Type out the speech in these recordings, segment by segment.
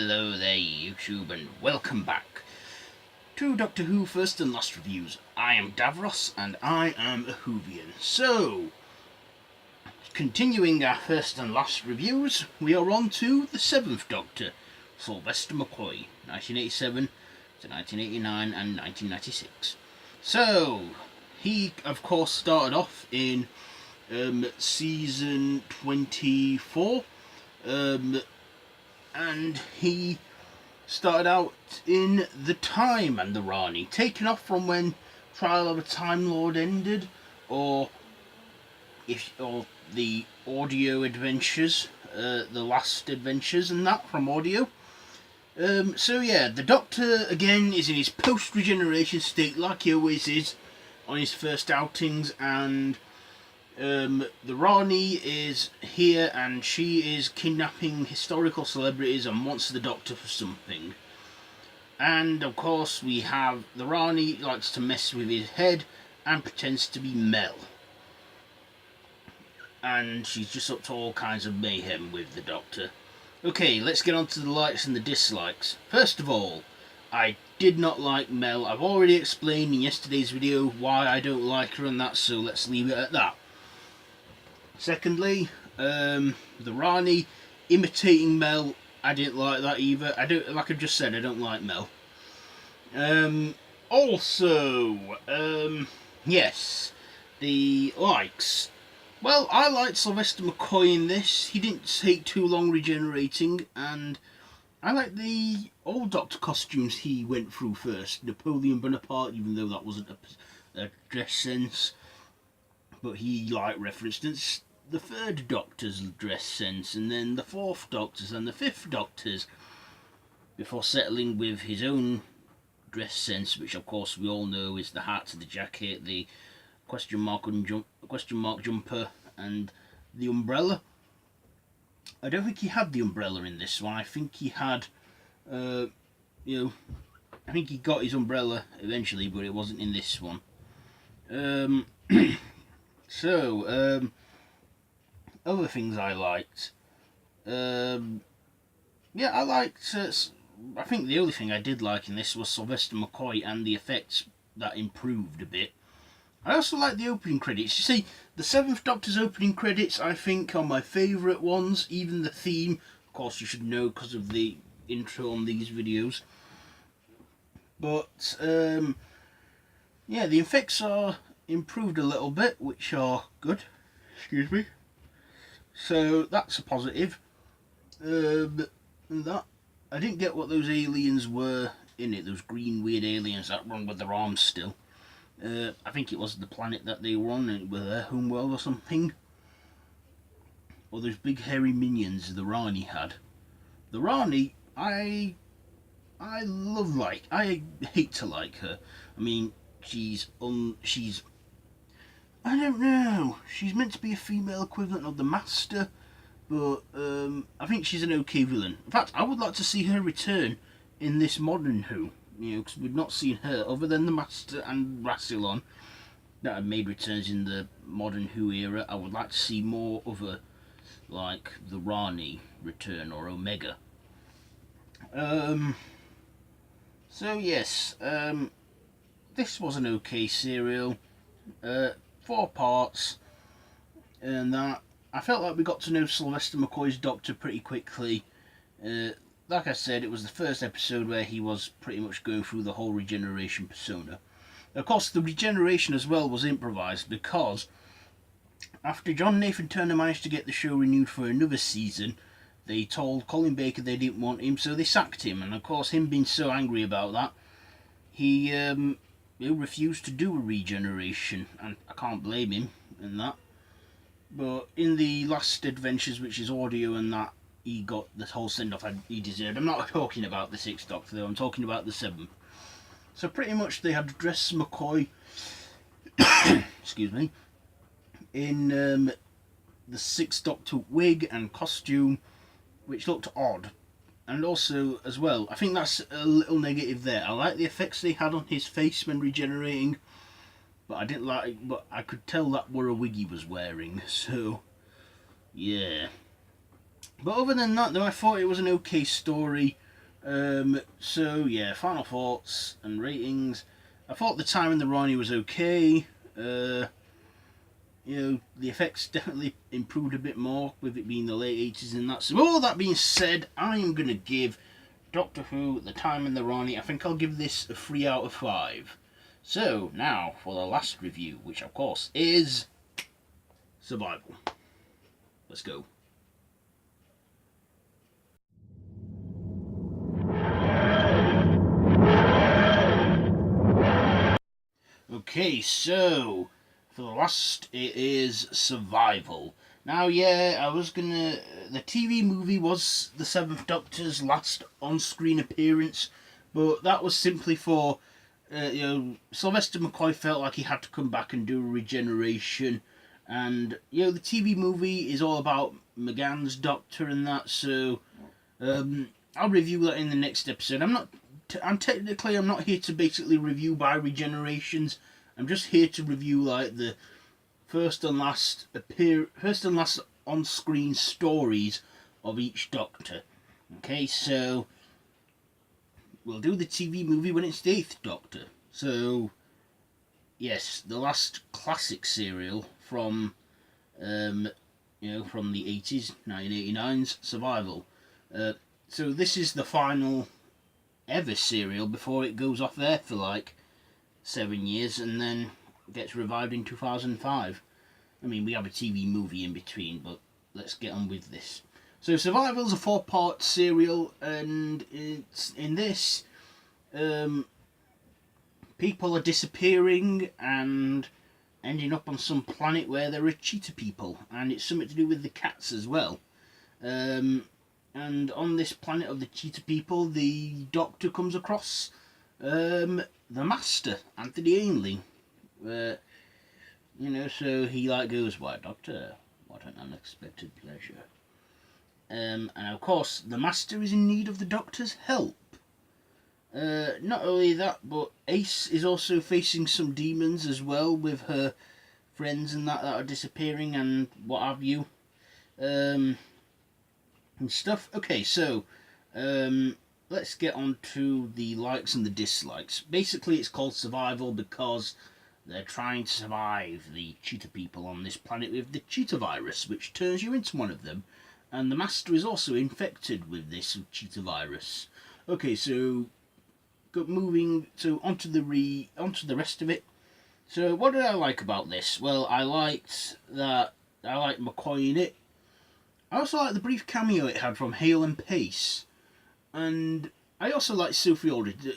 Hello there YouTube and welcome back to Doctor Who First and Last Reviews. I am Davros and I am a Whovian. So, continuing our first and last reviews, we are on to the Seventh Doctor, Syvester McCoy, 1987 to 1989 and 1996. So, he of course started off in season 24, and he started out in The Time and the Rani, taken off from when Trial of a Time Lord ended, or the audio adventures, the last adventures and that from audio. So yeah, the Doctor again is in his post-regeneration state like he always is on his first outings, and the Rani is here and she is kidnapping historical celebrities and wants the Doctor for something. And of course we have the Rani likes to mess with his head and pretends to be Mel. And she's just up to all kinds of mayhem with the Doctor. Okay, let's get on to the likes and the dislikes. First of all, I did not like Mel. I've already explained in yesterday's video why I don't like her and that, so let's leave it at that. Secondly, the Rani imitating Mel, I didn't like that either. Like I've just said, I don't like Mel. Yes, the likes. Well, I liked Syvester McCoy in this. He didn't take too long regenerating, and I like the old Doctor costumes he went through first. Napoleon Bonaparte, even though that wasn't a dress sense, but he referenced the third Doctor's dress sense, and then the fourth Doctor's and the fifth Doctor's, before settling with his own dress sense, which of course we all know is the hat, the jacket, the question mark jumper, and the umbrella. I don't think he had the umbrella in this one. I think he had, I think he got his umbrella eventually, but it wasn't in this one. Other things I liked. I think the only thing I did like in this was Syvester McCoy and the effects that improved a bit. I also like the opening credits. You see, the Seventh Doctor's opening credits, I think, are my favourite ones. Even the theme, of course, you should know because of the intro on these videos. But, yeah, the effects are improved a little bit, which are good. Excuse me. So that's a positive. I didn't get what those aliens were in it, those green weird aliens that run with their arms still. I think it was the planet that they were on, and it was their home world or something. Or those big hairy minions the Rani had. The Rani, I hate to like her. I mean, she's I don't know. She's meant to be a female equivalent of the Master, but I think she's an okay villain. In fact, I would like to see her return in this modern Who, because we've not seen her other than the Master and Rassilon that have made returns in the modern Who era. I would like to see more of her, like the Rani return or Omega. So yes, this was an okay serial. 4 parts, and that I felt like we got to know Syvester McCoy's Doctor pretty quickly. Like I said, it was the first episode where he was pretty much going through the whole regeneration persona. Of course, the regeneration as well was improvised, because after John Nathan Turner managed to get the show renewed for another season, they told Colin Baker they didn't want him, so they sacked him. And of course, him being so angry about that, he refused to do a regeneration, and I can't blame him in that. But in the last adventures, which is audio and that, he got the whole send-off he deserved. I'm not talking about the 6th Doctor though, I'm talking about the 7th. So pretty much they had dressed McCoy excuse me, in the 6th Doctor wig and costume, which looked odd. And also, as well, I think that's a little negative there. I like the effects they had on his face when regenerating, but I didn't like. But I could tell that were a wig he was wearing. So, yeah. But other than that, though, I thought it was an okay story. So yeah, final thoughts and ratings. I thought the time in the Ronnie was okay. The effects definitely improved a bit more with it being the late 80s and that. So all that being said, I am going to give Doctor Who, The Time in the Ronnie, I think I'll give this a 3 out of 5. So now for the last review, which of course is Survival. Let's go. Okay, so for the last, it is Survival. Now, yeah, the TV movie was the Seventh Doctor's last on-screen appearance, but that was simply for, Sylvester McCoy felt like he had to come back and do a regeneration, and the TV movie is all about McGann's Doctor and that. So, I'll review that in the next episode. I'm not here to basically review by regenerations. I'm just here to review like the first and last on-screen stories of each Doctor. Okay, so we'll do the TV movie when it's the 8th Doctor. So yes, the last classic serial from from the 80s, 1989's Survival. So this is the final ever serial before it goes off there for like 7 years and then gets revived in 2005. I mean, we have a TV movie in between, but let's get on with this. So Survival's a 4-part serial, and it's in this people are disappearing and ending up on some planet where there are cheetah people, and it's something to do with the cats as well. And on this planet of the cheetah people, the Doctor comes across the Master, Anthony Ainley. So he like goes, "Why, Doctor? What an unexpected pleasure." And of course, the Master is in need of the Doctor's help. Not only that, but Ace is also facing some demons as well with her friends and that are disappearing and what have you. And stuff. Okay, so let's get on to the likes and the dislikes. Basically, it's called Survival because they're trying to survive the cheetah people on this planet with the cheetah virus, which turns you into one of them. And the Master is also infected with this cheetah virus. Okay, so moving onto the rest of it. So what did I like about this? Well, I liked McCoy in it. I also liked the brief cameo it had from Hale and Pace. And I also like Sophie Aldred.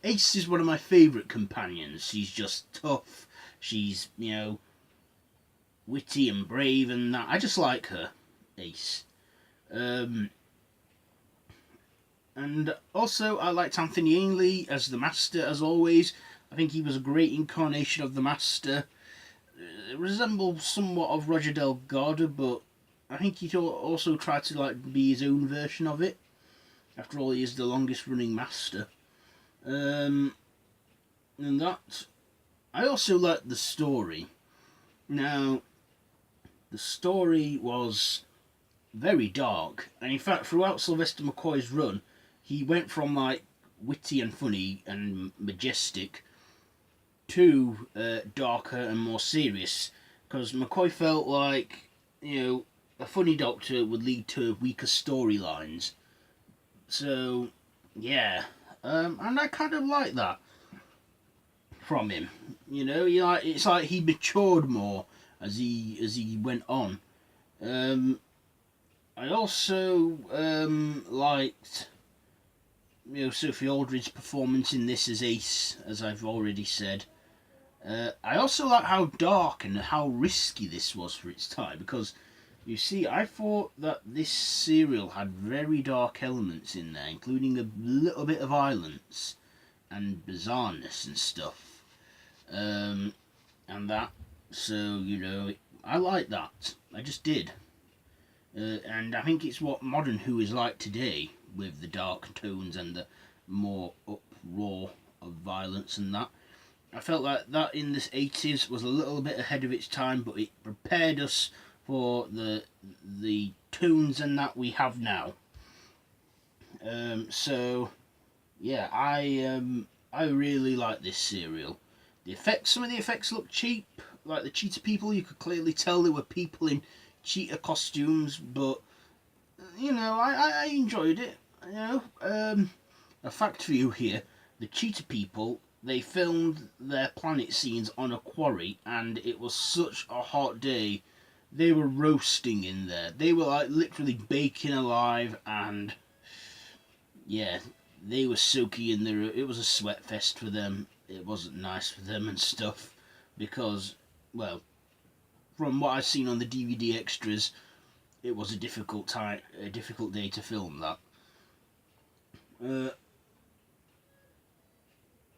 Ace is one of my favourite companions. She's just tough. She's, witty and brave and that. I just like her, Ace. And also, I liked Anthony Ainley as the Master, as always. I think he was a great incarnation of the Master. It resembles somewhat of Roger Delgado, but I think he also tried to be his own version of it. After all, he is the longest running Master. And that. I also liked the story. Now, the story was very dark, and in fact, throughout Sylvester McCoy's run, he went from witty and funny and majestic to darker and more serious, because McCoy felt like a funny Doctor would lead to weaker storylines. So yeah, and I kind of like that from him. It's like he matured more as he went on. I also liked Sophie Aldred's performance in this as Ace, as I've already said. I also like how dark and how risky this was for its time, because you see, I thought that this serial had very dark elements in there, including a little bit of violence and bizarreness and stuff. And that, so, I like that. I just did. And I think it's what modern Who is like today, with the dark tones and the more uproar of violence and that. I felt like that in the 80s was a little bit ahead of its time, but it prepared us for the tones and that we have now. So yeah, I really like this serial. The effects, some of the effects look cheap, like the cheetah people. You could clearly tell they were people in cheetah costumes, but you know, I enjoyed it. You know, a fact for you here: the cheetah people, they filmed their planet scenes on a quarry, and it was such a hot day. They were roasting in there. They were like literally baking alive, and yeah, they were soaky in there. It was a sweat fest for them. It wasn't nice for them and stuff because, well, from what I've seen on the DVD extras, it was a difficult day to film that. Uh,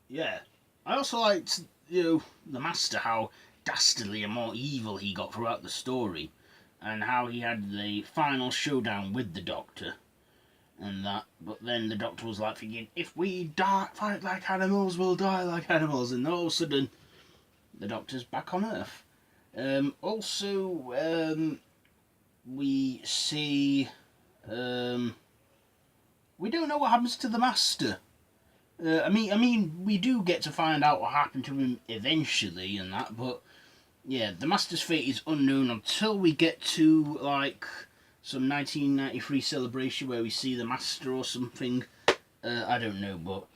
yeah, I also liked, you know, the Master, how dastardly and more evil he got throughout the story, and how he had the final showdown with the Doctor and that. But then the Doctor was like thinking, if we fight like animals, we'll die like animals, and all of a sudden, the Doctor's back on Earth. Also, we see, we don't know what happens to the Master. We do get to find out what happened to him eventually and that, but yeah, the Master's fate is unknown until we get to like some 1993 celebration where we see the Master or something. I don't know, but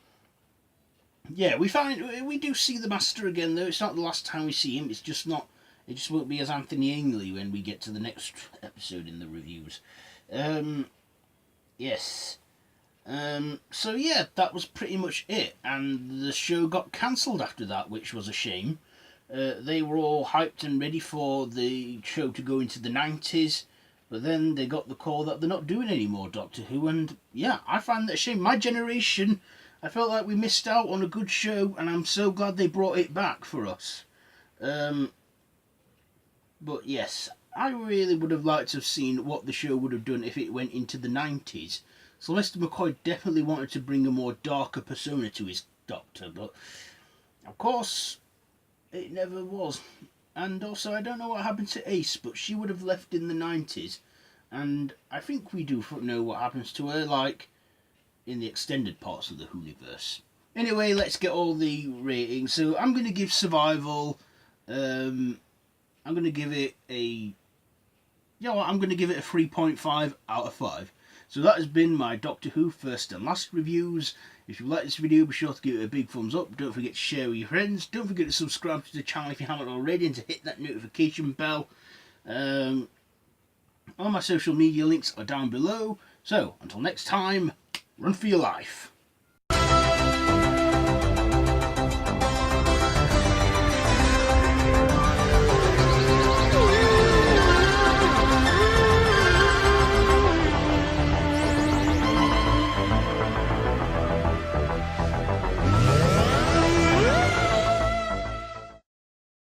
yeah, we do see the Master again though. It's not the last time we see him. It's just not. It just won't be as Anthony Ainley when we get to the next episode in the reviews. Yes. So yeah, that was pretty much it, and the show got cancelled after that, which was a shame. They were all hyped and ready for the show to go into the 90s, but then they got the call that they're not doing any more Doctor Who, and yeah, I find that a shame. My generation, I felt like we missed out on a good show, and I'm so glad they brought it back for us. But yes, I really would have liked to have seen what the show would have done if it went into the 90s. Sylvester McCoy definitely wanted to bring a more darker persona to his Doctor, but of course it never was. And also, I don't know what happened to Ace, but she would have left in the 90s, and I think we do know what happens to her, like in the extended parts of the Whoviverse. Anyway, let's get all the ratings. So I'm going to give Survival, I'm going to give it a, I'm going to give it a 3.5 out of 5. So that has been my Doctor Who first and last reviews. If you like this video, be sure to give it a big thumbs up. Don't forget to share with your friends. Don't forget to subscribe to the channel if you haven't already, and to hit that notification bell. All my social media links are down below. So until next time, run for your life.